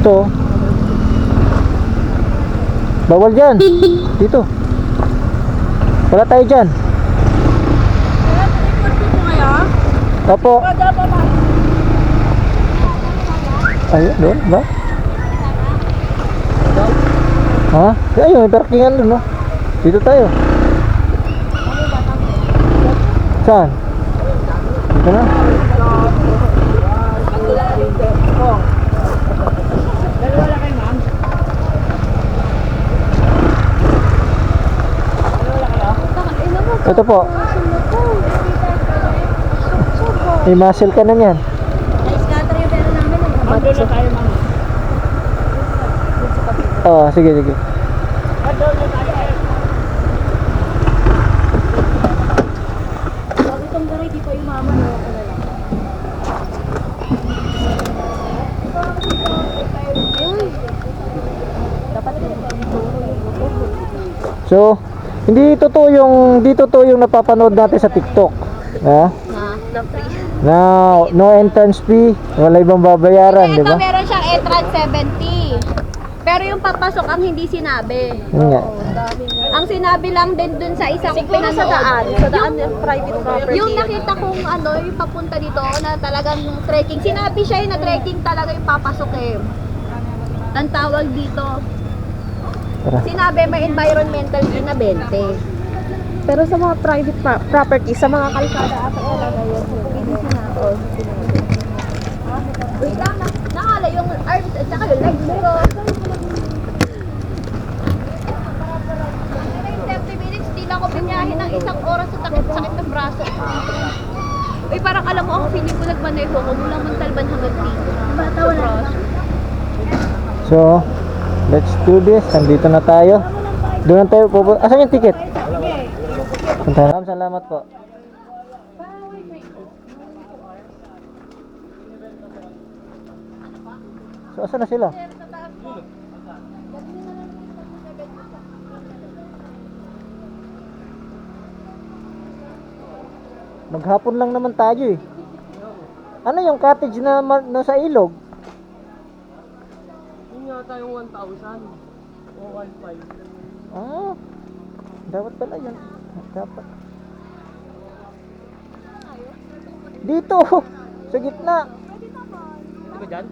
Ito. Bawal dyan. Dito. Wala tayo dyan. Opo. Ayun, doon ba? Ha? Ayun, may parkingan doon, no? Dito tayo. Saan? Dito na. Ito po. May muscle ka na yan. Na-scatter yung pera namin. Doon na tayo, ma'am. Oo, sige, sige. Doon na tayo. Pag itong garay, di pa umaman. Dapat So, hindi totoo yung napapanood natin sa TikTok. Ha? na free. Na no entrance fee, wala ibang babayaran, di Ito ba? meron siyang entrance 70. Pero yung papasok ang hindi sinabi. Yun nga. Ang sinabi lang din dun sa isang pinanood. Sa daan yung private property. Yung nakita kong ano, yung papunta dito na talagang trekking. Sinabi siya na trekking talaga yung papasok eh. Ang tawag dito. Tara. Sinabi may environmental fee na 20. Pero sa mga private property, sa mga kalsada ata talaga yun. Hindi sinabi. Wait lang, nakala yung arms at saka yung legs ko. 30 minutes, di lang ako binyahin ng isang oras sa sakit ng braso. Uy, parang alam mo, ang feeling ko nagmaneho ko mula Montalban hanggang dito. Bata, wala na. So, let's do this. Nandito na tayo. Doon na tayo pupunta. Asan yung ticket? Punta na. Salamat po. So, asan na sila? Maghapon lang naman tayo eh. Ano yung cottage na nasa ilog? Yun yata yung 1,000 o 1,500. Ah, dapat pala yan. Dapat. Dito, sa gitna. Di ba dyan?